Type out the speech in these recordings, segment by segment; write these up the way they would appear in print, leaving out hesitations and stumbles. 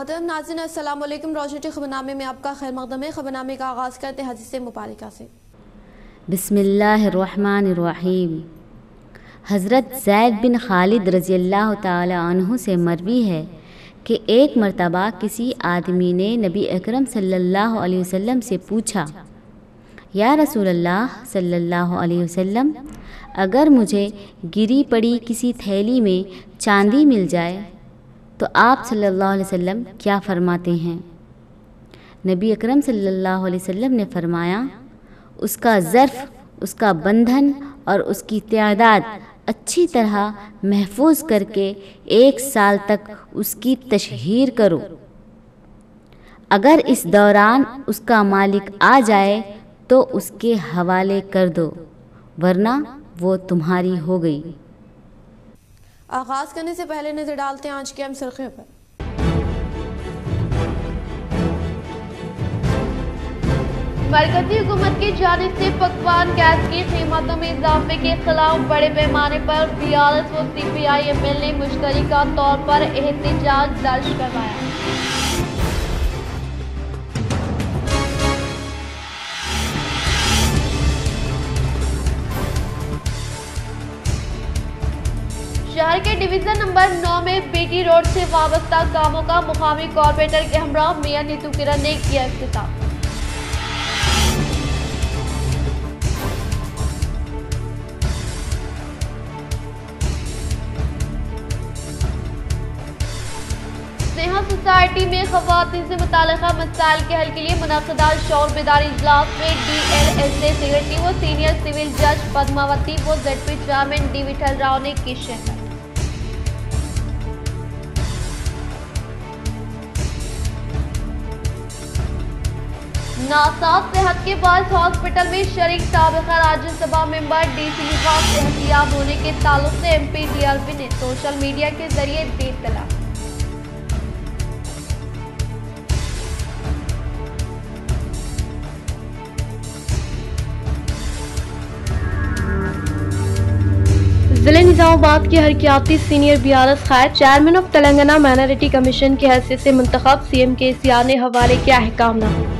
محترم ناظرین السلام علیکم۔ روشنی ٹی خبرنامے میں آپ کا خیر مقدم ہے۔ خبرنامے کا آغاز کرتے ہیں حدیث مبارکہ سے۔ بسم اللہ الرحمن الرحیم۔ حضرت زید بن خالد رضی اللہ تعالی عنہ سے مروی ہے کہ ایک مرتبہ کسی آدمی نے نبی اکرم صلی اللہ علیہ وسلم سے پوچھا، یا رسول اللہ صلی اللہ علیہ وسلم، اگر مجھے گری پڑی کسی تھیلی میں چاندی مل جائے تو آپ صلی اللہ علیہ وسلم کیا فرماتے ہیں؟ نبی اکرم صلی اللہ علیہ وسلم نے فرمایا، اس کا ظرف، اس کا بندھن اور اس کی تعداد اچھی طرح محفوظ کر کے 1 سال تک اس کی تشہیر کرو۔ اگر اس دوران اس کا مالک آ جائے تو اس کے حوالے کر دو، ورنہ وہ تمہاری ہو گئی۔ آغاز کرنے سے پہلے نظر ڈالتے ہیں آج کے اہم سرخیوں پر۔ مرکزی حکومت کی جانب سے پکوان گیس کی قیمتوں میں اضافے کے خلاف بڑے پیمانے پر BRS و CPI ML نے مشترکہ طور پر احتجاج درج کروایا۔ شہر کے ڈویژن نمبر 9 میں BT روڈ سے وابستہ کاموں کا مقامی کارپوریٹر کے ہمراہ میئر نیتو کرن نے کیا افتتاح۔ صحت سوسائٹی میں خواتین سے متعلقہ مسائل کے حل کے لیے منعقدہ شعور بیداری اجلاس میں DLSA سیکریٹری و سینئر سول جج پدماوتی و ZP chairman D Vitthal Rao نے کی شرکت۔ ناساز صحت کے باعث ہاسپٹل میں شریک سابق راجیہ سبھا ممبر DC نواز صحتیاب ہونے کے تعلق سے MP DRP نے سوشل میڈیا کے ذریعے دی اطلاع۔ ضلع نظام آباد کے حرکیاتی senior BRS Quaid chairman of Telangana minority commission کی حیثیت سے منتخب CM KCR نے حوالے کیا احکام نامہ۔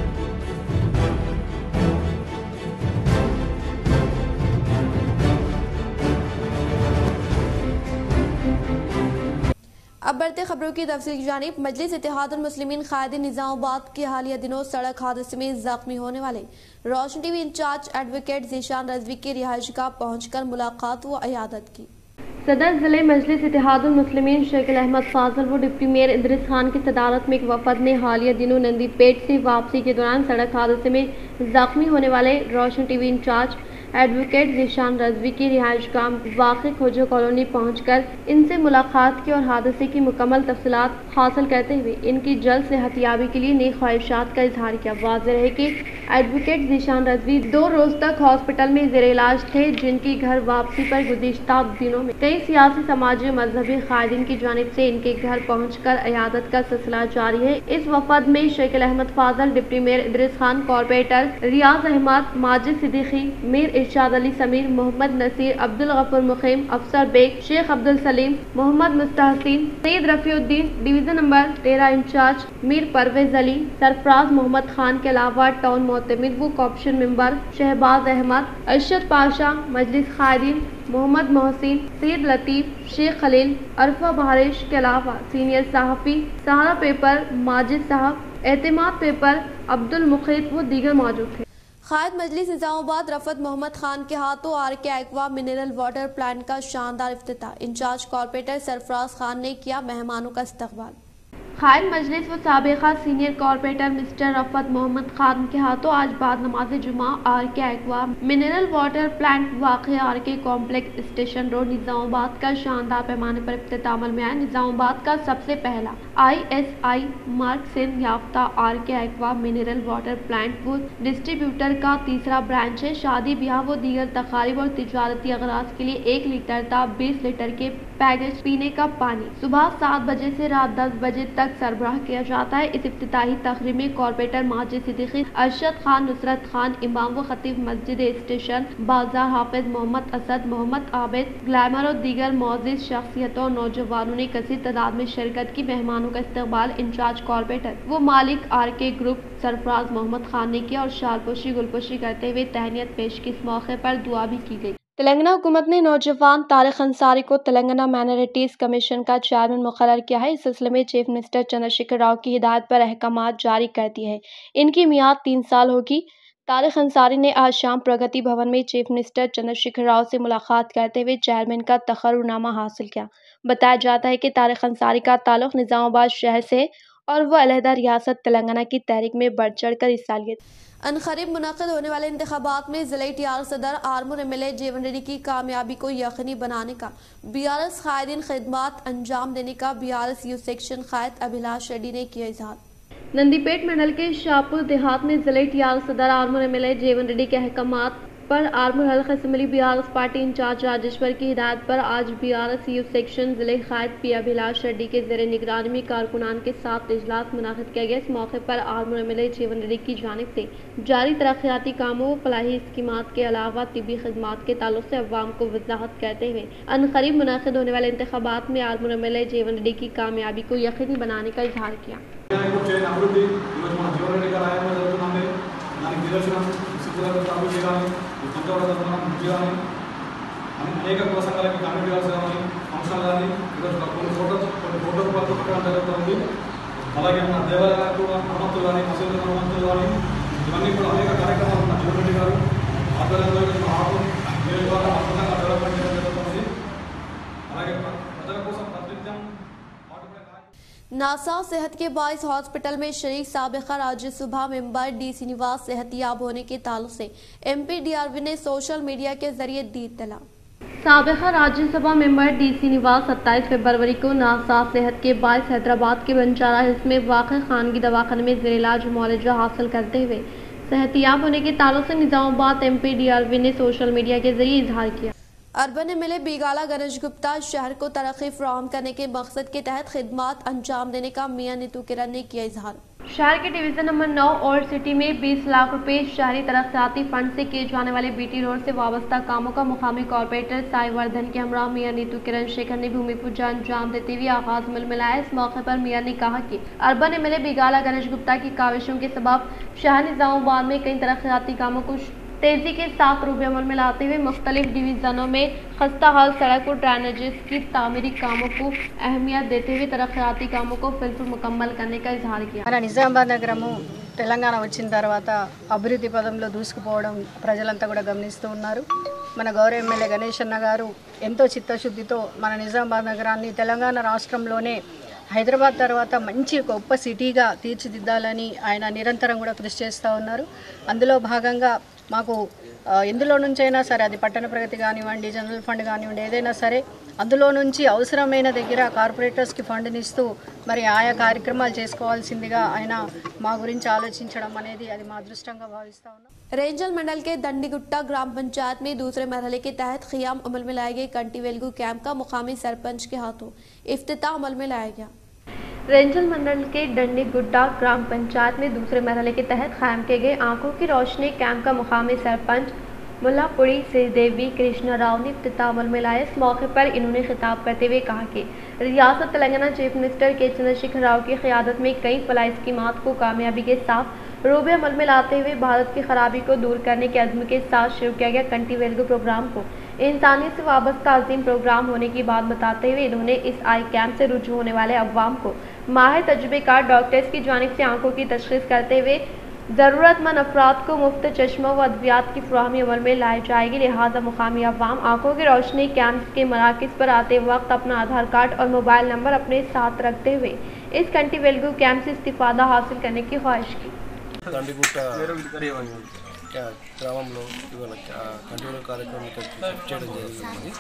اب بڑھتے خبروں کی تفصیل کی جانب۔ مجلس اتحاد المسلمین قائد نظام آباد کے حالیہ دنوں سڑک حادثے میں زخمی ہونے والے Roshan TV incharge advocate Zeeshan Rizvi کی رہائش گاہ پہنچ کر ملاقات و عیادت کی۔ صدر ضلع مجلس اتحاد المسلمین شیخ احمد فاضل و ڈپٹی میئر ادریس خان کی صدارت میں ایک وفد نے حالیہ دنوں نندی پیٹ سے واپسی کے دوران سڑک حادثے میں زخمی ہونے والے Roshan TV incharge advocate Zeeshan Rizvi کی رہائش گاہ واقع کھوجو کالونی پہنچ کر ان سے ملاقات کی اور حادثے کی مکمل تفصیلات حاصل کرتے ہوئے ان کی جلد صحت یابی کے لیے نیک خواہشات کا اظہار کیا۔ واضح ہے کہ ایڈوکیٹ ذیشان رضوی 2 روز تک ہاسپٹل میں زیر علاج تھے، جن کی گھر واپسی پر گزشتہ دنوں میں کئی سیاسی، سماجی و مذہبی قائدین کی جانب سے ان کے گھر پہنچ کر عیادت کا سلسلہ جاری ہے۔ اس وفد میں Sheikh Ahmad Fazil, deputy mayor Idrees Khan, corporator Riaz Ahmad, Majid Siddiqui, Mir Irshad Ali Sameer, Muhammad Naseer, Abdulghafoor Muqeem, Afsar bag, شیخ عبدالسلیم، محمد مستحسن، سید رفیع الدین، ڈویژن نمبر 13 انچارج میر پرویز علی، سرفراز محمد خان کے علاوہ ٹاؤن معتمد و کارپوریشن ممبر شہباز احمد، ارشد پاشا، مجلس قائدین محمد محسن، سید لطیف، شیخ خلیل، عرفہ بہارش کے علاوہ سینئر صحافی سہارا پیپر ماجد صاحب، اعتماد پیپر عبدالمقیت و دیگر موجود تھے۔ قائد مجلس نظام آباد رفعت محمد خان کے ہاتھوں RK aqua mineral water plant کا شاندار افتتاح۔ انچارج کارپوریٹر سرفراز خان نے کیا مہمانوں کا استقبال۔ قائد مجلس و سابقہ senior corporator mister Rifat Mohammad Khan کے ہاتھوں آج بعد نماز جمعہ RK aqua mineral water plant واقع RK complex station road Nizamabad کا شاندار پیمانے پر افتتاح عمل میں آیا۔ نظام آباد کا سب سے پہلا ISI مارک سے یافتہ RK aqua mineral water plant و ڈسٹریبیوٹر کا تیسرا برانچ ہے۔ شادی، بیاہ و دیگر تقاریب اور تجارتی اغراض کے لیے 1 لیٹر تا 20 لیٹر کے پیکج پینے کا پانی صبح 7 بجے سے رات 10 بجے تک سربراہ کیا جاتا ہے۔ اس افتتاحی تقریب میں کارپوریٹر ماجد صدیقی، ارشد خان، نصرت خان، امام و خطیب مسجد اسٹیشن بازار، حافظ محمد اسد، محمد عابد، گلیمر اور دیگر معزز شخصیتوں اور نوجوانوں نے کثیر تعداد میں شرکت کی۔ مہمانوں मेहमानों का इस्तकबाल इंचार्ज कॉर्पोरेटर व मालिक RK ग्रुप सरफराज मोहम्मद खान ने किया और शालपोशी गुलपोशी करते हुए तहनीत पेश की। इस मौके पर दुआ भी की गई। तेलंगाना हुकूमत ने नौजवान तारिक अंसारी को तेलंगाना माइनॉरिटीज कमीशन का चेयरमैन मुकर्रर किया है। इस सिलसिले में चीफ मिनिस्टर चंद्रशेखर राव की हिदायत पर अहकामात जारी कर दिए हैं। इनकी मियाद 3 साल होगी। तारिक अंसारी ने आज शाम प्रगति भवन में चीफ मिनिस्टर चंद्रशेखर राव से मुलाकात करते हुए चेयरमैन का तकर्रुरनामा हासिल किया। बताया जाता है कि तारिक अंसारी का ताल्लुक निजामाबाद शहर से है और वह अलहदा रियासत तेलंगाना की तहरीक में बढ़ चढ़ कर हिस्सा लिए। अनक़रीब मुनक़िद होने वाले इंतख़ाबात में ज़िले TR सदर आर्मूर MLA जीवन रेड्डी की कामयाबी को यकीनी बनाने का BRS क़ायदीन खिदमात अंजाम देने का BRS यू सेक्शन क़ायद अभिलाष रेड्डी ने किया इज़हार। नंदीपेट मंडल के शाहपुर देहात में ज़िले TR सदर आर्मूर MLA जीवन रेड्डी के अहकामात पर आर्मूर हल्का assembly BRS party incharge Rajeshwar की हिदायत पर आज BRS यू सेक्शन ज़िले क़ायद P अभिलाष रेड्डी के ज़ेर निगरानी में कारकुनान के साथ इजलास मुनाक़िद किया गया। इस मौके पर आर्मूर MLA जीवन रेड्डी की जानिब से जारी तरक्याती कामों व फलाही स्कीमात के अलावा तिब्बी खिदमात के ताल्लुक से अवाम को वजाहत करते हुए अनक़रीब मुनाक़िद होने वाले इंतख़ाबात में आर्मूर MLA जीवन रेड्डी की कामयाबी को यकीनी बनाने का इज़हार किया। అనేక కోసంగాలకి కమిటీ అవసరమని అంశాలు కానీ ఈరోజు కొన్ని కోట్ల రూపాయలు పెట్టడం జరుగుతుంది. అలాగే మన దేవాలయాలకు అనుమతులు కానీ మసీదుల అనుమతులు కానీ ఇవన్నీ కూడా అనేక కార్యక్రమాలు ఉన్న జీవన్ రెడ్డి గారు ఆధ్వర్యంలో ఆర్మూర్ నియోజకవర్గం అద్భుతంగా డెవలప్మెంట్ చేయడం జరుగుతుంది. అలాగే ప్రజల కోసం ప్రతినిత్యం नासा सेहत के बाइस हॉस्पिटल में शरीक साबिका राज्य सभा मेंबर DC निवास सेहतियाब होने के ताल्लुक से MP DRV ने सोशल मीडिया के जरिए दी इत्तला। साबिका राज्यसभा मेंबर DC निवास 27 फरवरी को नासा सेहत के बाइस हैदराबाद के बंजारा हिल्स में वाक़ खानगी दवाखाने में ज़ेर इलाज मुआलजा हासिल करते हुए सेहतियाब होने के ताल्लुक से निजामाबाद MP DRV ने सोशल मीडिया के जरिए इजहार किया। अर्बन MLA बिगाला गणेश गुप्ता शहर को तरक्की फराहम करने के मकसद के तहत खिदमात अंजाम देने का मियां नीतू किरण ने किया इजहार। शहर के डिवीजन नंबर 9 और सिटी में 20 लाख रुपए शहरी तरक्याती फंड से किए जाने वाले BT रोड से वाबस्ता कामों का मुकामी कॉर्पोरेटर साई वर्धन के हमरा मियां नीतू किरण शेखर ने भूमि पूजा अंजाम देते हुए आगाज मिलाया। इस मौके पर मियां ने कहा कि अर्बन MLA बिगाला गणेश गुप्ता की काविशों के सबब शहर निजामाबाद में कई तरक्याती कामों को तेजी के साथ रूबे अमल में लाते हुए मुख्तलिफ डिवीजनों में खस्ता हाल सड़क और ड्रेनेजेस की तामीरी कामों को अहमियत देते हुए तरक्याती कामों को फिलफिल मुकम्मल करने का इजहार किया। మన నిజామాబాద్ నగరము తెలంగాణ వచ్చిన తర్వాత అభివృద్ధి పదంలో దూసుకుపోవడం ప్రజలంతా కూడా గమనిస్తూ ఉన్నారు. మన గౌరవ ఎమ్మెల్యే గణేష్ అన్న గారు ఎంతో చిత్తశుద్ధితో మన నిజామాబాద్ నగరాన్ని తెలంగాణ రాష్ట్రంలోనే హైదరాబాద్ తర్వాత మంచి గొప్ప సిటీగా తీర్చిదిద్దాలని ఆయన నిరంతరం కూడా కృషి చేస్తూ ఉన్నారు. అందులో భాగంగా మాకు ఎందులో నుంచైనా సరే అది పట్టణ ప్రగతి కానివ్వండి, జనరల్ ఫండ్ కానివ్వండి, ఏదైనా సరే అందులో నుంచి అవసరమైన దగ్గర కార్పొరేటర్స్కి ఫండ్ని ఇస్తూ మరి ఆయా కార్యక్రమాలు చేసుకోవాల్సిందిగా ఆయన మా గురించి ఆలోచించడం అనేది అది మా అదృష్టంగా భావిస్తా ఉన్నాం। रेंजल मंडल के दंडीगुट्टा ग्राम पंचायत में दूसरे मरहले के तहत क़ियाम अमल में लाए गए कंटी वेलगू कैंप का मुकामी सरपंच के हाथों इफ्तिताह अमल में लाया गया। रेंजल मंडल के दंडीगुट्टा ग्राम पंचायत में दूसरे मरहले के तहत कायम किए गए आंखों की रोशनी कैंप का मुकामी सरपंच मुल्लापुड़ी श्रीदेवी कृष्ण राव ने इफ्तिताह अमल में लाया। इस मौके पर इन्होंने खिताब करते हुए कहा कि रियासत तेलंगाना चीफ मिनिस्टर के चंद्रशेखर राव की क़यादत में कई फलाही स्कीमात को कामयाबी के साथ रोबे अमल में लाते हुए भारत की खराबी को दूर करने के अज़्म के साथ शुरू किया गया कंटी वेलगू प्रोग्राम को इंसानियत से वाबस्ता अजीम प्रोग्राम होने की बात बताते हुए इन्होंने इस आई कैंप से रुजू होने वाले अवाम को माहिर तजुर्बेकार डॉक्टर्स की जानिब से आंखों की तशख़ीस करते हुए ज़रूरतमंद अफराद को मुफ्त चश्मा व अद्वियात की फराहमी अमल में लाई जाएगी। लिहाजा मुकामी अवाम आंखों की रोशनी कैंप के मराकज़ पर आते वक्त अपना आधार कार्ड और मोबाइल नंबर अपने साथ रखते हुए इस कंटी वेलगू कैंप से इस्तिफादा हासिल करने की ख्वाहिश की। గ్రామంలో ఇవాళ కంటిన్యూ కార్యక్రమం చేయడం జరిగింది.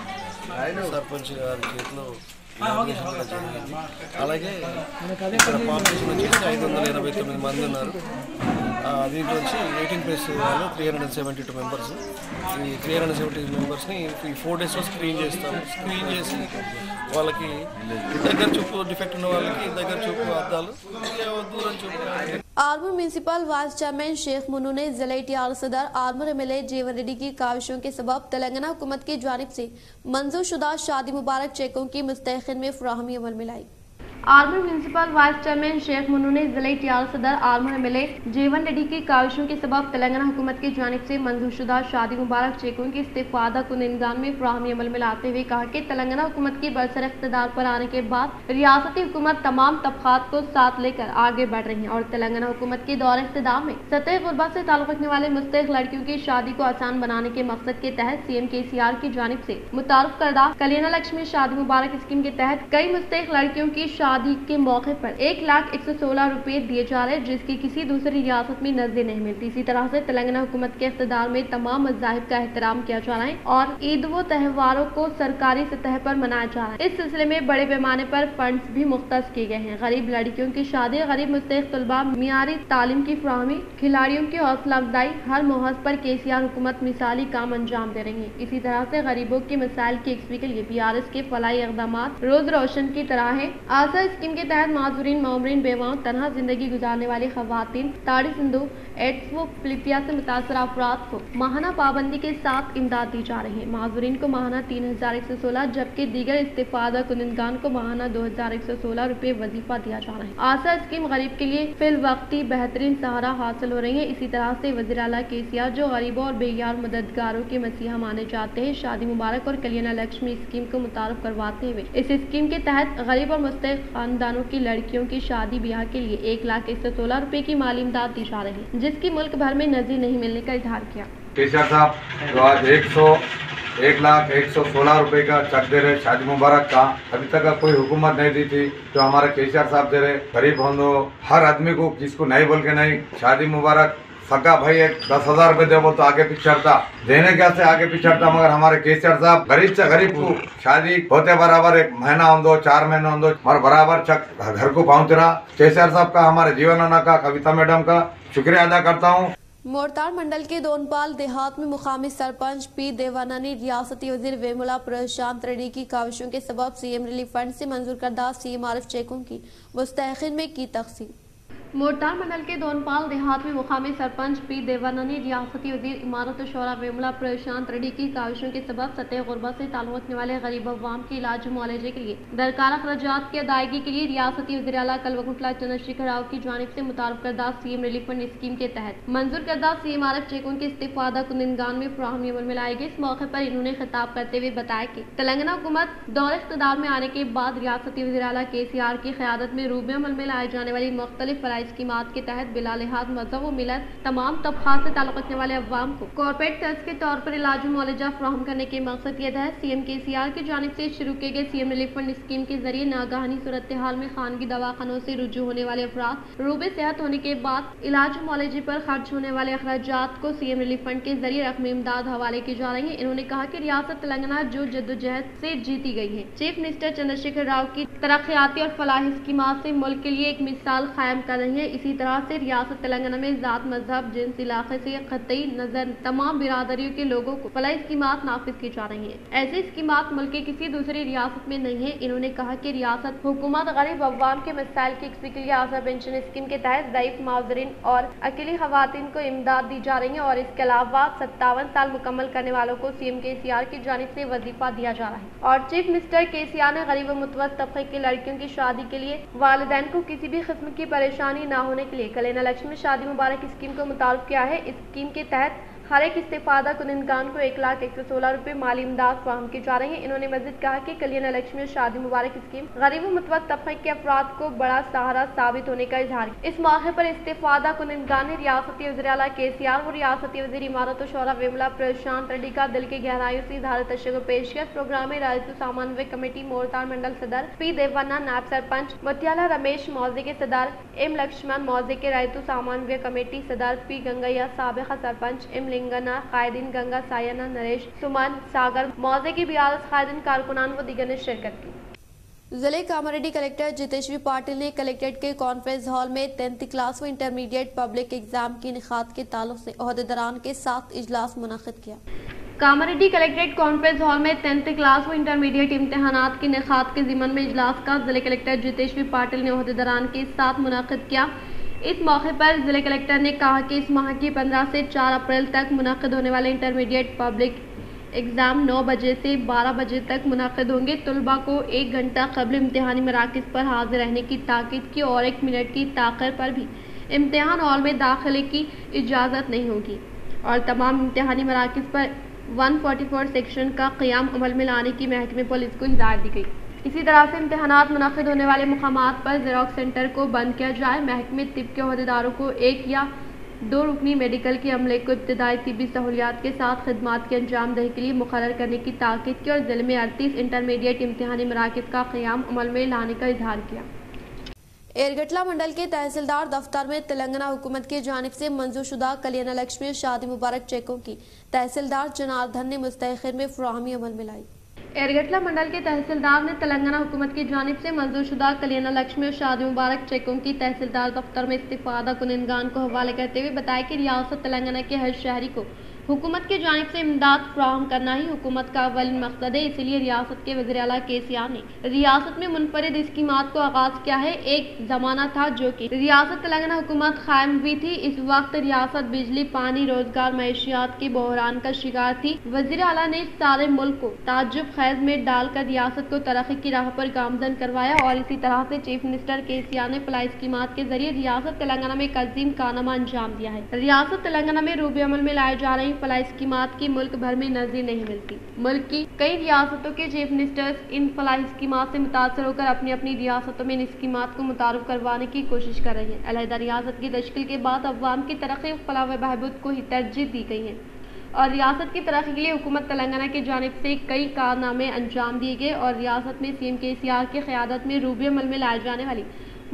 సర్పంచ్ గారి చేతిలో ఇనాగ్రేషన్ కూడా జరిగింది. అలాగే ఇక్కడ పాపులేషన్ వచ్చేసి 589 మంది ఉన్నారు. దీంట్లో వచ్చి 18+ వాళ్ళు 372 మెంబర్స్. ఈ 370 మెంబర్స్ని ఈ 4 డేస్లో స్క్రీన్ చేస్తాము. స్క్రీన్ చేసి వాళ్ళకి దగ్గర చూపు డిఫెక్ట్ ఉన్న వాళ్ళకి దగ్గర చూపు అద్దాలు, దూరం చూపు। Armoor municipal vice chairman Sheikh Munnu ने ज़िले TR सदर आर्मूर MLA जीवन रेड्डी की काविशों के सबब तेलंगाना हुकूमत की जानिब से मंजूर शुदा शादी मुबारक चेकों की मुस्तहक़िन में फराहमी अमल में लाई। Armoor municipal vice chairman Sheikh Munnu ने जिले टियाल सदर आर्मर एमएलए जीवन रेड्डी की काविशों के सबब तेलंगाना हुकूमत की जानिब से मंजूरशुदा शादी मुबारक चेकों की इस्तेफादा कुनिंदान में फराहमी अमल में लाते हुए कहा कि तेलंगाना हुकूमत की बरसर इख्तिदार पर आने के बाद रियासती हुकूमत तमाम तबकात को साथ लेकर आगे बढ़ रही है और तेलंगाना हुकूमत के दौर इख्तिदार में सतह गुरबा से ताल्लुक रखने वाले मुस्तहिक लड़कियों की शादी को आसान बनाने के मकसद के तहत सीएम केसीआर की जानिब से मुतारुफ करदा कल्याण लक्ष्मी शादी मुबारक स्कीम के तहत कई मुस्तहिक लड़कियों की शादी के मौके पर 1,116 रुपए दिए जा रहे हैं, जिसकी किसी दूसरी रियासत में नजर नहीं मिलती। इसी तरह से तेलंगाना हुकूमत के इख्तिदार में तमाम मज़ाहिब का एहतराम किया जा रहा है और ईद व त्योहारों को सरकारी सतह पर मनाया जा रहा है। इस सिलसिले में बड़े पैमाने पर फंड्स भी मुख्तस किए गए हैं। गरीब लड़कियों की शादी, गरीब मुस्तहिक तलबा मियारी तालीम की फराहमी, खिलाड़ियों की हौसला अफजाई, हर मोहज पर केसीआर हुकूमत मिसाली काम अंजाम दे रही है। इसी तरह से गरीबों के मसाइल की यकसुई के लिए BRS के फलाई इक़दाम रोज रोशन की तरह है। आशा स्कीम के तहत माजूरीन, मामरीन, बेवाओं, तनहा जिंदगी गुजारने वाली खवातीन, ताड़ी सिंधु, एड्स व फिलिपिया से मुतासर अफराद को माहाना पाबंदी के साथ इमदाद दी जा रही है। माजूरीन को माहाना 3,116 जबकि दीगर इस्तेफादा कुनिंदगान को माहाना 2,116 रुपए वजीफा दिया जा रहा है। आशा स्कीम गरीब के लिए फिल वक्ती बेहतरीन सहारा हासिल हो रही है। इसी तरह से वज़ीर आला केसीआर जो गरीबों और बेयार मददगारों के मसीहा माने जाते हैं, शादी मुबारक और कल्याण लक्ष्मी स्कीम को मुतारुफ करवाते हुए इस स्कीम के तहत गरीब और मुस्तहिक खानदानों की लड़कियों की शादी ब्याह के लिए 1,116 रुपए की माली इमदाद दी जा रही है, जिसकी मुल्क भर में नजीर नहीं मिलने का इजहार किया। केसीआर साहब तो आज 1,116 रुपए का चेक दे रहे शादी मुबारक का। अभी तक कोई हुकूमत नहीं दी थी जो हमारे केसीआर साहब दे रहे। गरीब बंधु हर आदमी को किसको नहीं बोल के नहीं शादी मुबारक। सका भाई 10,000 रुपए दे बोल तो आगे पिछड़ता, देने क्या से आगे पिछड़ता, मगर हमारे केसीआर साहब गरीब से गरीब को शादी होते बराबर 1 महीना हो 4 महीने हो और बराबर चक घर को पहुँच रहा। केसीआर साहब का, हमारे जीवन अन्ना का, कविता मैडम का शुक्रिया अदा करता हूँ। मोरताड़ मंडल के दोनपाल देहात में मुकामी सरपंच पी देवाना ने रियासती वजीर वेमुला प्रशांत रेड्डी की काविशों के सबब सीएम रिलीफ फंड से मंजूर करदा CMRF चेकों की मुस्तहिकीन में की तकसीम। मोरताड़ मंडल के दोनपाल देहात में मुकामी सरपंच पी देवाना ने रियासती वजीर इमारत शौरा वेमुला प्रशांत रेड्डी की काविशों के सबब सतह गुरबा से ताल्लुक रखने वाले गरीब अवाम के इलाज मुआलजे के लिए दरकार अखराजात की अदायगी के लिए रियासती वज़ीर आला कल्वकुंटला चंद्रशेखर राव की जानिब से मुतारुफ करदा सीएम रिलीफ फंड स्कीम के तहत मंजूर करदा CMRF चेकों के इस्तेफादा कुनिंदगान में फराहमी अमल में लाए गए। इस मौके पर इन्होंने खिताब करते हुए बताया कि तेलंगाना हुकूमत दौर इख्तिदार में आने के बाद रियासती वज़ीर आला KCR की क़यादत में रूबे अमल में लाए जाने वाली मुख्तलिफ फराई स्कीमात के तहत बिला लिहाज मजहब व मिलत तमाम तबकात से ताल्लुक रखने वाले अवाम को कॉर्पोरेट तर्ज के तौर पर इलाज मुआलजा फराहम करने के मकसद के तहत सीएम KCR की जानिब से शुरू किए गए सीएम रिलीफ फंड स्कीम के जरिए नागहानी सूरत हाल में खानगी दवाखानों से रुजू होने वाले अफराद रूबे सेहत होने के बाद इलाज मुआलजे पर खर्च होने वाले अखराजात को सीएम रिलीफ फंड के जरिए रकमी इमदाद हवाले की जा रही है। इन्होंने कहा कि रियासत तेलंगाना जो जद्दोजहद से जीती गई है, चीफ मिनिस्टर चंद्रशेखर राव की तरक्याती और फलाही स्कीमात से मुल्क के लिए एक मिसाल कायम कर रही है। इसी तरह से रियासत तेलंगाना में जात, मजहब, जिन्स, इलाके से कतई नजर तमाम बिरादरियों के लोगों को फलाई स्कीमात नाफिज की जा रही है। ऐसी स्कीमात मुल्क के किसी दूसरी रियासत में नहीं है। इन्होंने कहा कि रियासत हुकूमत गरीब अवाम के मसाइल की यकसुई के लिए आशा पेंशन स्कीम के तहत ज़ईफ माजरीन और अकेली खवातीन को इमदाद दी जा रही है और इसके अलावा 57 साल मुकम्मल करने वालों को सीएम KCR की जानिब से वजीफा दिया जा रहा है। और चीफ मिनिस्टर KCR ने गरीब व मुतवस्सित तबके की लड़कियों की शादी के लिए वालिदैन को किसी भी किस्म की परेशानी न होने के लिए कल्याण लक्ष्मी शादी मुबारक स्कीम को मुतारुफ किया है। इस स्कीम के तहत हर एक इस्तेफादा कुनिंदगान को 1,116 रुपए माली इमदाद फराहम की जा रही है। इन्होंने मजीद कहा कि कल्याण लक्ष्मी शादी मुबारक स्कीम गरीब व मुतवस्सित तबके के अफराद को बड़ा सहारा साबित होने का इजहार किया। इस मौके पर इस्तेफादा कुनिंदगान ने रियासती वज़ीर आला KCR और रियासती वज़ीर इमारत शौरा वेमुला प्रशांत रेड्डी का दिल की गहराइयों से इज़हार तशक्कुर पेश किया। प्रोग्राम में राजस्व समन्वय कमेटी मोरताड़ मंडल सदर पी देवाना, नायब सरपंच मुतियाला रमेश, मौजे के सदर M लक्ष्मण, मौजे के राजस्व समन्वय कमेटी सदर P गंगैया, साबिका सरपंच M लिंगना, कायदीन गंगा, सायना, नरेश, सुमन, सागर, मौजे की BRS कायदीन, कारकुनान व दीगर ने शिरकत की। जिले कामारेड्डी कलेक्टर जितेश्वरी पाटिल ने कलेक्ट्रेट के कॉन्फ्रेंस हॉल में 10th क्लास व इंटरमीडिएट पब्लिक एग्जाम की इनेकाद के ताल्लुक से ओहदेदारान के साथ इजलास मुनक्किद किया। कामारेड्डी कलेक्ट्रेट कॉन्फ्रेंस हॉल में 10th क्लास व इंटरमीडिएट इम्तहानात के इनेकाद के ज़िमन में इजलास का जिले कलेक्टर जितेश्वरी पाटिल ने ओहदेदारान के साथ मुनक्किद किया। इस मौके पर जिले कलेक्टर ने कहा कि इस माह की 15 से 4 अप्रैल तक मुनक्किद होने वाले इंटरमीडिएट पब्लिक एग्ज़ाम 9 बजे से 12 बजे तक मुनक़िद होंगे। तलबा को 1 घंटा क़ब्ल इम्तिहानी मराकिज़ पर हाज़िर रहने की ताकीद की और 1 मिनट की ताख़ीर पर भी इम्तिहान हॉल में दाखिले की इजाज़त नहीं होगी और तमाम इम्तिहानी मराकिज़ पर 144 सेक्शन का क़याम अमल में लाने की महकमे पुलिस को हिदायत दी गई। इसी तरह से इम्तिहानात मुनक़िद होने वाले मुक़ामात पर ज़ेरॉक्स सेंटर को बंद किया जाए। महकमे तिब के अहदेदारों को 1 या 2 रुकनी मेडिकल के अमले को इब्तदाई तिबी सहूलियात के साथ खिदमात की अंजामदही के लिए मुक़र्रर करने की ताकीद की और ज़िले में 38 इंटरमीडिएट इम्तिहानी मराकिज़ का क़याम अमल में लाने का इजहार किया। एरगटला मंडल के तहसीलदार दफ्तर में तेलंगाना हुकूमत की जानिब से मंजूर शुदा कल्याण लक्ष्मी शादी मुबारक चेकों की तहसीलदार जनार्दन ने मुस्तखिर में फराहमी अमल में लाई। एरगटला मंडल के तहसीलदार ने तेलंगाना हुकूमत की जानिब से मंजूर शुदा कल्याण लक्ष्मी और शादी मुबारक चेकों की तहसीलदार दफ्तर में इस्तिफादा कुनिंदगान को हवाले करते हुए बताया कि रियासत तेलंगाना के हर शहरी को हुकूमत की जानिब से इमदाद फराहम करना ही हुकूमत का अव्वल मकसद है। इसीलिए रियासत के वज़ीर आला KCR ने रियासत में मुनफरिद स्कीमात को आगाज किया है। एक जमाना था जो कि रियासत तेलंगाना हुकूमत कायम हुई थी। इस वक्त रियासत बिजली, पानी, रोजगार, मैशियात के बहरान का शिकार थी। वज़ीर आला ने सारे मुल्क को ताज्जुब खैज में डालकर रियासत को तरक्की की राह पर गामजन करवाया और इसी तरह से चीफ मिनिस्टर KCR ने फलाई स्कीमात के जरिए रियासत तेलंगाना में एक अजीम कारनामा अंजाम दिया है। रियासत तेलंगाना में रूबे अमल में लाए जा रही फलाई स्कीमात की मुल्क भर में नज़ीर नहीं मिलती। मुल्क की कई रियासतों के चीफ मिनिस्टर्स इन फलाई स्कीमात से मुतासर होकर अपनी अपनी रियासतों में इन स्कीमात को मुतारुफ करवाने की कोशिश कर रहे हैं। अलहदा रियासत की तश्कील के बाद अवाम की तरक्की, फलाह व बहबूद को ही तरजीह दी गई है और रियासत की तरक्की के लिए हुकूमत तेलंगाना की जानिब से कई कारनामे अंजाम दिए गए और रियासत में CM KCR की क़यादत में रूबे अमल में लाए जाने वाली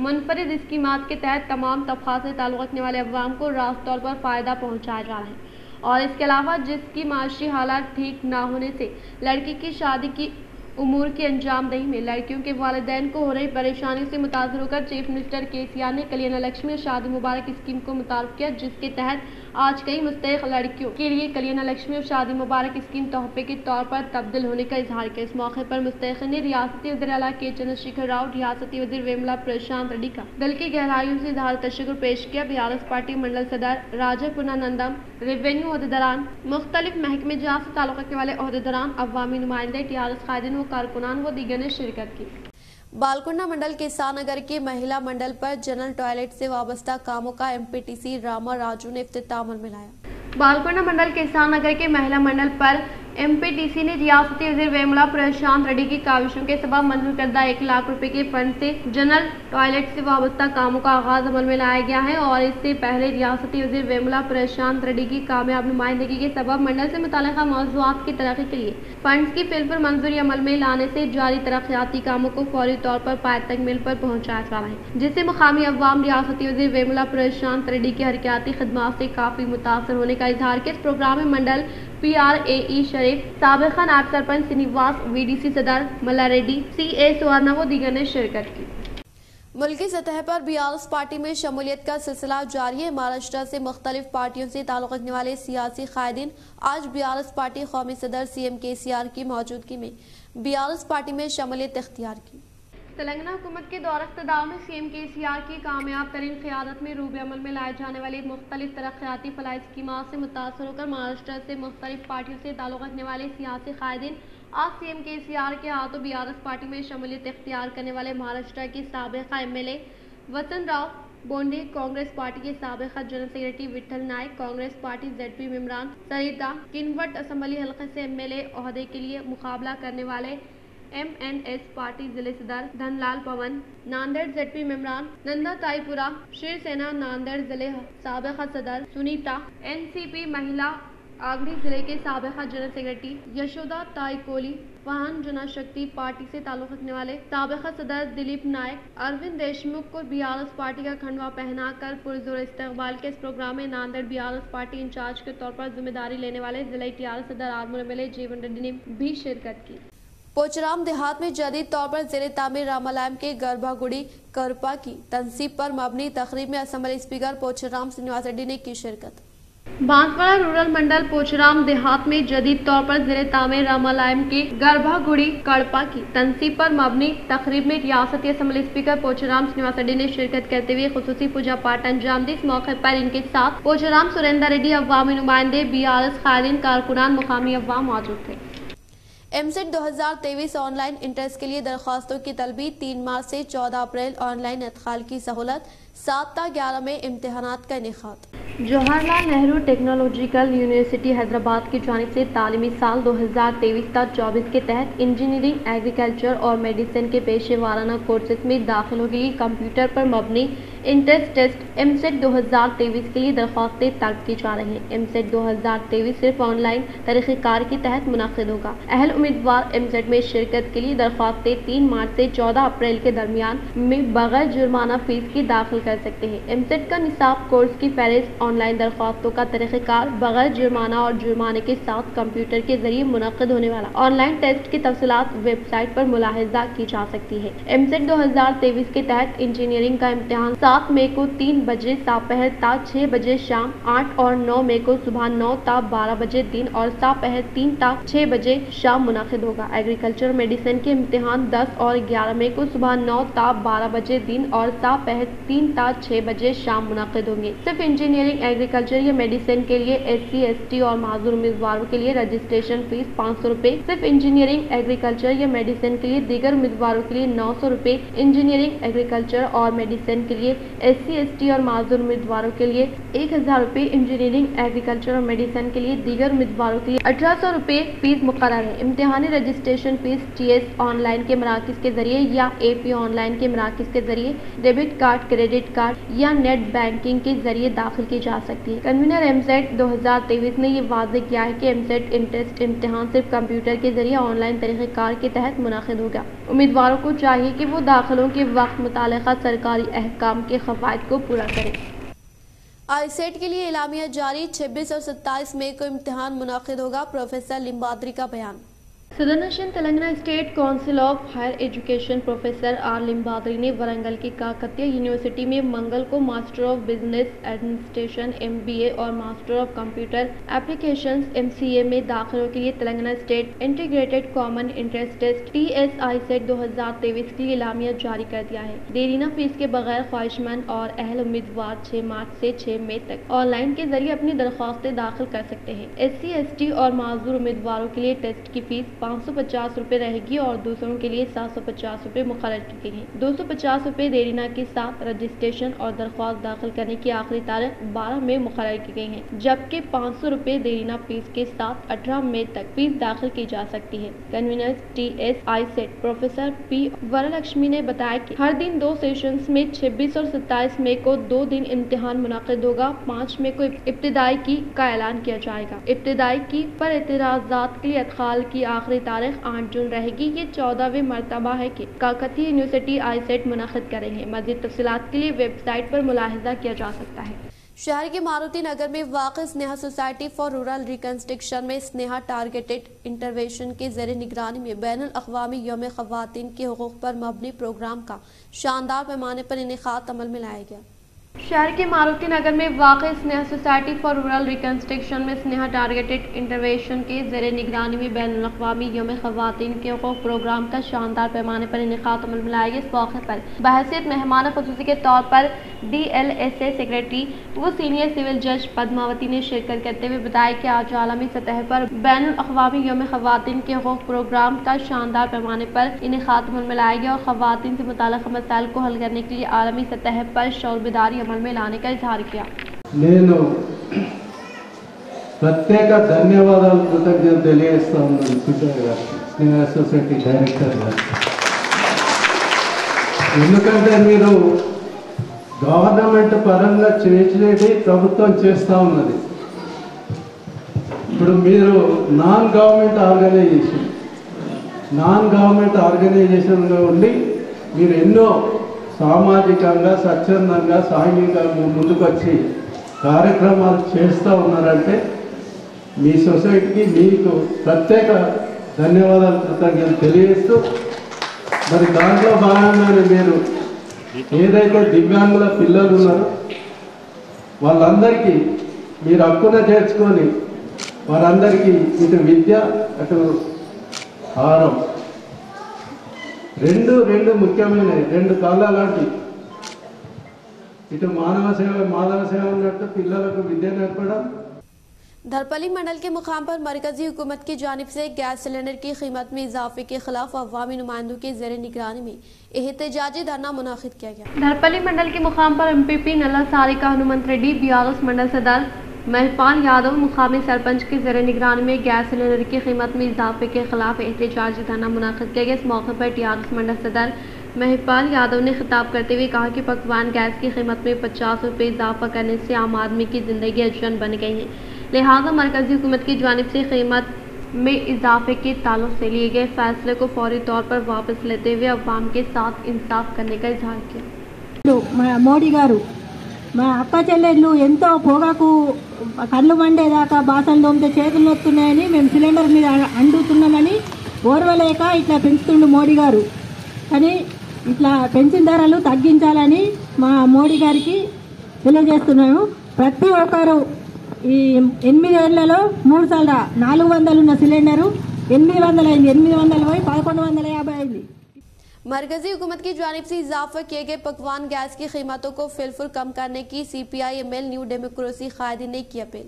मुनफरिद स्कीमात के तहत तमाम तबक़ात से ताल्लुक़ रखने वाले अवाम को रास्त तौर पर फ़ायदा पहुँचाया जा रहा है और इसके अलावा जिसकी माशी हालात ठीक ना होने से लड़की की शादी की उमूर की अंजामदही में लड़कियों के वालिदैन को हो रही परेशानी से मुतासर होकर चीफ मिनिस्टर KCR ने कल्याण लक्ष्मी शादी मुबारक स्कीम को मुतारफ किया, जिसके तहत आज कई मुस्तहिक लड़कियों के लिए कल्याण लक्ष्मी और शादी मुबारक स्कीम तोहफे के तौर पर तब्दील होने का इजहार किया। इस मौके पर मुस्तहिक ने रियासती वज़ीर आला K चंद्रशेखर राव, रियासती वज़ीर वेमुला प्रशांत रेड्डी का दिल की गहराइयों से इजहार तशक्कुर पेश किया। BRS पार्टी मंडल सदर राजा पूर्णानंदम, रेवेन्यू अहदेदारान, मुख्तलिफ महकमे जात से ताल्लुक़ रखने वाले अहदेदारान, अवामी नुमाइंदे, TRS कायदीन व कारकुनान व दीगर ने शिरकत की। बालकुंडा मंडल किसान नगर के महिला मंडल पर जनरल टॉयलेट से वाबस्ता कामों का MPTC रामा राजू ने इफ्तिताह अमल में लाया। बालकुंडा मंडल किसान नगर के महिला मंडल पर MPTC ने रियासती वज़ीर वेमुला प्रशांत रेड्डी की काविशों के सबब मंजूर करदा 1 लाख रुपए के फंड से जनरल टॉयलेट से वाबस्ता कामों का आगाज अमल में लाया गया है और इससे पहले रियासती वज़ीर वेमुला प्रशांत रेड्डी की कामयाब नुमाइंदगी के सबब मंडल से मुताल्लिक़ा मौज़ूआत की तरक्की के लिए फंड्स की फिल पर मंजूरी अमल में लाने से जारी तरक्याती कामों को फौरी तौर पर पायत तकमील पर पहुँचाया जा रहा है, जिससे मुकामी अवाम रियासती वज़ीर वेमुला प्रशांत रेड्डी की हरकियाती खिदमात से काफ़ी मुतासर होने का इजहार किया। इस प्रोग्राम में मंडल PRAE शरीफ, साबिक़ा नायब सरपंच श्रीनिवास, VDC सदर मल्ला रेड्डी, CA सुवर्णा व दीगर ने शिरकत की। मुल्की सतह पर BRS पार्टी में शमूलियत का सिलसिला जारी है। महाराष्ट्र से मुख्तलिफ पार्टियों से ताल्लुक़ रखने वाले सियासी कायदीन आज BRS पार्टी कौमी सदर CM KCR की मौजूदगी में BRS पार्टी में शमूलियत इख्तियार की। तेलंगाना हुकूमत के दौर इक़्तिदार में CM KCR की कामयाब तरीन क़यादत में रूबे अमल में लाए जाने वाली मुख्तलिफ तरक्याती फलाई स्कीमात से मुतासर होकर महाराष्ट्र से मुख्तलिफ पार्टियों से ताल्लुक़ रखने वाले सियासी कायदीन आज CM KCR के हाथों BRS पार्टी में शमूलियत इख्तियार करने वाले महाराष्ट्र की साबिक़ा MLA वसंतराव बोंडे, कांग्रेस पार्टी के साबिक़ा जनरल सेक्रेटरी विठल नायक, कांग्रेस पार्टी ZP मेंबरान सरिता किनवट असेंबली हल्के से MLA ओहदे के लिए मुकाबला करने वाले MNS पार्टी जिले सदर धनलाल पवन, नांदेड़ ZP मेंबरान नंदा ताईपुरा, शिवसेना नांदेड़ जिले साबिक़ा सदर सुनीता, NCP महिला आगरी जिले के साबिक़ा जनरल सेक्रेटरी यशोदा ताई कोहली, वाहन जनशक्ति पार्टी से ताल्लुक़ रखने वाले साबिक़ा सदर दिलीप नायक, अरविंद देशमुख को BRS पार्टी का खंडवा पहनाकर पुरजोर इस्तकबाल के इस प्रोग्राम में नांदेड़ BRS पार्टी इंचार्ज के तौर पर जिम्मेदारी लेने वाले जिले TRS सदर आर्मूर MLA जीवन रेड्डी ने भी शिरकत की। पोचराम देहात में जदीद तौर पर ज़ेरे तामीर रामालयम के गर्भागुड़ी करपा की तनसीब पर मबनी तकरीब में असेंबली स्पीकर पोचराम श्रीनिवास रेड्डी ने की शिरकत। बांसवाड़ा रूरल मंडल पोचराम देहात में जदीद तौर पर ज़िले तामीर रामालयम के गर्भागुड़ी कड़पा की तनसीब पर मबनी तकरीब में रियासती असम्बली स्पीकर पोचराम श्रीनिवास रेड्डी ने शिरकत करते हुए खुसूसी पूजा पाठ अंजाम दी। इस मौके पर इनके साथ पोचराम सुरेंद्र रेड्डी अवामी नुमाइंदे BRS कायदीन कारकुनान मुकामी अवाम मौजूद थे। एमसेट 2023 ऑनलाइन इंटरेस्ट के लिए दरख्वास्तों की तलबी 3 मार्च से 14 अप्रैल ऑनलाइन इदखाल की सहूलत 7 ता 11 में इम्तिहानात का इनेकाद। जवाहरलाल नेहरू टेक्नोलॉजिकल यूनिवर्सिटी हैदराबाद की जानिब से तालीमी साल 2023-24 के तहत इंजीनियरिंग, एग्रीकल्चर और मेडिसिन के पेशे वाराना कोर्सेज में दाखिलों के लिए कंप्यूटर पर मबनी इंट्रेंस टेस्ट एमसेट 2023 के लिए दरख्वास्तें तलब की जा रही हैं। एमसेट 2023 सिर्फ ऑनलाइन तरीक़ेकार के तहत मुनक़िद होगा। अहल उम्मीदवार एमसेट में शिरकत के लिए दरख्वास्तें 3 मार्च से 14 अप्रैल के दरमियान में बगैर जुर्माना फीस की दाखिल कर सकते हैं। एमसेट का निसाब, कोर्स की फहरिस्त, ऑनलाइन दरख्वास्तों का तरीक़ेकार, बगैर जुर्माना और जुर्माने के साथ कंप्यूटर के जरिए मुनक़िद होने वाला ऑनलाइन टेस्ट की तफसीलात वेबसाइट पर मुलाहिजा की जा सकती है। एमसेट 2023 के तहत इंजीनियरिंग का इम्तिहान 7 मई को 3 बजे दोपहर ता 6 बजे शाम, 8 और 9 मई को सुबह 9 ता 12 बजे दिन और दोपहर 3 ता 6 बजे शाम मुनक़िद होगा। एग्रीकल्चर मेडिसिन के इम्तिहान 10 और 11 मई को सुबह 9 ता 12 बजे दिन और दोपहर 3 ता 6 बजे शाम मुनक़िद होंगे। सिर्फ इंजीनियरिंग, एग्रीकल्चर या मेडिसिन के लिए SC, ST और माजूर उम्मीदवारों के लिए रजिस्ट्रेशन फीस 500 रुपए। सिर्फ इंजीनियरिंग, एग्रीकल्चर या मेडिसिन के लिए दीगर उम्मीदवारों के लिए 900 रुपए। इंजीनियरिंग, एग्रीकल्चर और मेडिसिन के लिए SC, ST और माजूर उम्मीदवारों के लिए 1000 रुपए। इंजीनियरिंग, एग्रीकल्चर और मेडिसिन के लिए दीगर उम्मीदवारों के लिए 1800 रुपए फीस मुकर्रर है। इम्तिहानी रजिस्ट्रेशन फीस TS ऑनलाइन के मराकिज के जरिए या AP ऑनलाइन के मराकिज के जरिए, डेबिट कार्ड, क्रेडिट कार्ड या नेट बैंकिंग के जरिए दाखिल की जा सकती है। कन्वीनर एमसेट 2023 ने ये वाज़ेह किया है कि एमसेट इंटरेस्ट इम्तिहान सिर्फ कंप्यूटर के जरिए ऑनलाइन तरीक़ेकार के तहत मुनक़िद होगा। उम्मीदवारों को चाहिए कि वो दाखिलों के वक्त मुतालिका सरकारी अहकाम के क़वाइद को पूरा करें। आईसेट के लिए इलामिया जारी, 26 और 27 मई को इम्तिहान मुनक़िद होगा। प्रोफेसर लिम्बाद्री का बयान। सदरनशीन Telangana state council of higher education professor R. Limbadri ने वरंगल की काकतीय यूनिवर्सिटी में मंगल को master of business administration MBA और master of computer applications MCA में दाखिलों के लिए Telangana state integrated common entrance test TS ICET 2023 की इलामिया जारी कर दिया है। देरीना फीस के बगैर ख्वाहिशमंद और अहल उम्मीदवार 6 मार्च से 6 मई तक ऑनलाइन के जरिए अपनी दरख्वास्तें दाखिल कर सकते हैं। SC, ST और माजूर उम्मीदवारों के लिए टेस्ट की फीस 550 रुपए रहेगी और दूसरों के लिए 750 रुपए मुकर्रर की गई है। 250 रुपए देरीना के साथ रजिस्ट्रेशन और दरख्वास्त दाखिल करने की आखिरी तारीख 12 मई मुकर्रर की गई है, जबकि 500 रुपए देरीना फीस के साथ 18 मई तक फीस दाखिल की जा सकती है। Convener TS ICET professor P. Varalakshmi ने बताया कि हर दिन 2 सेशंस में 26 और 27 मई को 2 दिन इम्तिहान मुनक़िद होगा। 5 मई को इब्तिदाई की का ऐलान किया जाएगा। इब्तिदाई की पर एतराज़ात के लिए इदखाल की आखिरी तारीख 8 जून रहेगी। ये 14वीं मरतबा है कि काकतीय यूनिवर्सिटी आईसेट मुनक़िद करेंगे। मज़ीद तफ़सीलात के लिए वेबसाइट पर मुलाहिजा किया जा सकता है। शहर के मारुति नगर में वाक़ Sneha society for rural reconstruction में स्नेहा टारगेटेड इंटरवेंशन के ज़रिए निगरानी में बैनुल अक़वामी यौम ख़वातीन के हुकूक़ पर मबनी प्रोग्राम का शानदार पैमाने पर इनेक़ाद अमल में लाया गया। शहर के मारुति नगर में वाक़ Sneha society for rural reconstruction में स्नेहा टारगेटेड इंटरवेंशन के ज़रिए निगरानी में बैनुल अक़वामी यौम ख़वातीन के हुकूक़ प्रोग्राम का शानदार पैमाने पर इनेक़ाद अमल में लाया गया। इस मौके पर बहैसियत मेहमान ख़ुसूसी के तौर पर DLSA सेक्रेटरी व सीनियर सिविल जज पद्मावती ने शिरकत करते हुए बताया कि आज आलमी सतह पर बैनुल अक़वामी यौम ख़वातीन के हुकूक़ प्रोग्राम का शानदार पैमाने पर इनेक़ाद अमल में लाया गया और ख़वातीन से मुताल्लिक़ मसाइल को हल करने के लिए आलमी सतह पर शऊर बेदारी अमल में लाने का इजहार किया। నేను ప్రత్యేక ధన్యవాదాలు కృతజ్ఞతలు తెలియజేస్తా ఉన్నాను సుజయ్ గారు, స్నేహ సొసైటీ డైరెక్టర్ గారు. ఎందుకంటే మీరు గవర్నమెంట్ పరంగా చేసేది ప్రభుత్వం చేస్తూ ఉన్నది. ఇప్పుడు మీరు నాన్ గవర్నమెంట్ ఆర్గనైజేషన్గా ఉండి మీరు ఎన్నో సామాజికంగా స్వచ్ఛందంగా సాంఘికంగా ముందుకొచ్చి కార్యక్రమాలు చేస్తూ ఉన్నారంటే మీ సొసైటీకి మీకు ప్రత్యేక ధన్యవాదాలు కృతజ్ఞతలు తెలియజేస్తూ, మరి దాంట్లో భాగంగానే మీరు ఏదైతే దివ్యాంగుల పిల్లలు ఉన్నారో వాళ్ళందరికీ మీరు హక్కున చేర్చుకొని వారందరికీ ఇటు విద్య అటు ఆహారం రెండు ముఖ్యమైన రెండు కాళ్ళ లాంటి ఇటు మాధవ సేవ ఉన్నట్టు పిల్లలకు విద్య నేర్పడం। धरपली मंडल के मुकाम पर मरकजी हुकूमत की जानिब से गैस सिलेंडर की कीमत में इजाफे के खिलाफ अवामी नुमाइंदों के ज़ेर निगरानी में एहतजाजी धरना मुनाकिद किया गया। धरपली मंडल के मुकाम पर MPP नल्ला सारिका हनुमंत रेड्डी, BRS मंडल सदर महपाल यादव, मुकामी सरपंच के ज़ेर निगरानी में गैस सिलेंडर की कीमत में इजाफे के खिलाफ एहतजाजी धरना मुनाकिद किया गया। इस मौके पर TRS मंडल सदर महपाल यादव ने खिताब करते हुए कहा कि पकवान गैस की कीमत में 50 रुपये इजाफा करने से आम आदमी की ज़िंदगी अचरन बन गई है, लिहाजा मरकजी हुकूमत की जानिब से कीमत में इजाफे के ताल्लुक से लिए गए फैसले को फौरी तौर पर वापस लेते हुए अवाम के साथ इंसाफ करने का इजहार किया। మోడీ గారు మా అక్క చెల్లెళ్ళు ఎంతో పొగకు కళ్ళు మండేదాకా బాసలు తోమితే చేతులు నొస్తున్నాయని మేము సిలిండర్ మీద అండుతున్నామని ఓర్వలేక ఇట్లా పెంచుతుండు మోడీ గారు। కానీ ఇట్లా పెంచిన ధరలు తగ్గించాలని మా మోడీ గారికి తెలియజేస్తున్నాము। ప్రతి ఒక్కరు ఈ 8 ఏళ్లలో 3 సార్లు 400 ఉన్న సిలిండరు 800 అయింది, 800 పోయి 1150 అయింది। मरकजी हुकूमत की जानिब से इजाफा किए गए पकवान गैस की कीमतों को फिलफुल कम करने की CPI-ML न्यू डेमोक्रेसी कायदीन ने की अपील।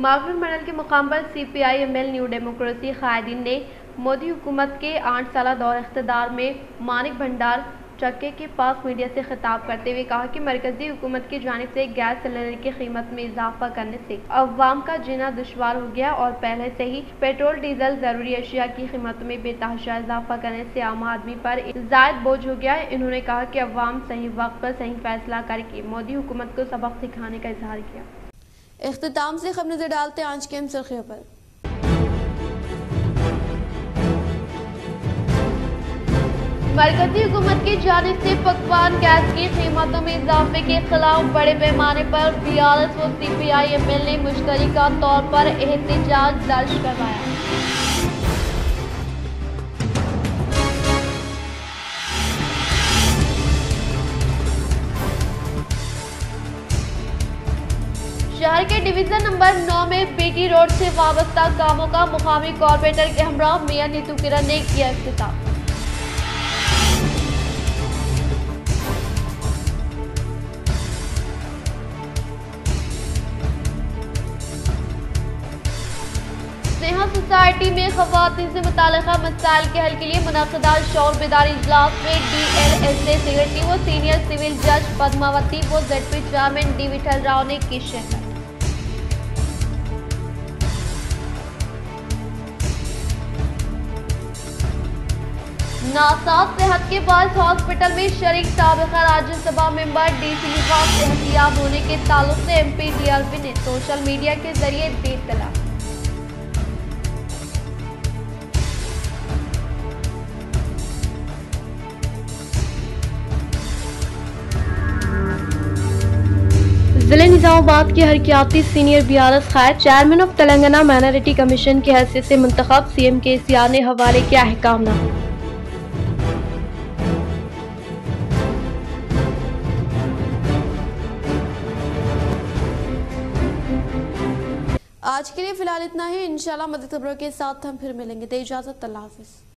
मावल मंडल के मुकाम पर CPI-ML न्यू डेमोक्रेसी कायदीन ने मोदी हुकूमत के 8 साल दौर इख्तिदार में मानिक भंडार चक्के के पास मीडिया से खिताब करते हुए कहा कि मरकजी हुकूमत की जानिब से गैस सिलेंडर की कीमत में इजाफा करने से अवाम का जीना दुश्वार हो गया और पहले से ही पेट्रोल डीजल जरूरी अशिया की कीमत में बेतहाशा इजाफा करने से आम आदमी पर ज़ायद बोझ हो गया है। इन्होंने कहा कि अवाम सही वक्त पर सही फैसला करके मोदी हुकूमत को सबक सिखाने का इजहार किया। इख्तिताम से खबर नजर डालते आज के सुर्खियों पर। मरकजी हुकूमत की जानिब से पकवान गैस की कीमतों में इजाफे के खिलाफ बड़े पैमाने पर BRS व CPI-ML ने मुश्तरका तौर पर एहतजाज दर्ज करवाया। शहर के डिवीजन नंबर 9 में BT रोड से वाबस्ता कामों का मुकामी कॉर्पोरेटर के हमरा मेयर नीतू किरण ने किया इफ्तिताह। सोसाइटी में खवातीन से मुताल्लिका मसाइल के हल के लिए मुनक़िदा शौर बेदारी इजलास में DLSA सेक्रेटरी व सीनियर सिविल जज पद्मावती व ZP chairman D Vithal Rao ने की शिरकत। नासाज सेहत के बाद हॉस्पिटल में शरीक साबिक़ा राज्यसभा मेंबर DC निवास सेहतियाब होने के ताल्लुक से MP DRB ने सोशल मीडिया के जरिए दी इत्तला। जिले निजामाबाद के हरकियाती सीनियर BRS खैर chairman of Telangana minority commission की हैसियत से मुंतखब CM KCR ने हवाले किया अहकामनामा। आज के लिए फिलहाल इतना ही। इंशाल्लाह मदद खबरों के साथ हम फिर मिलेंगे। दे इजाजत, अल्लाह हाफिज।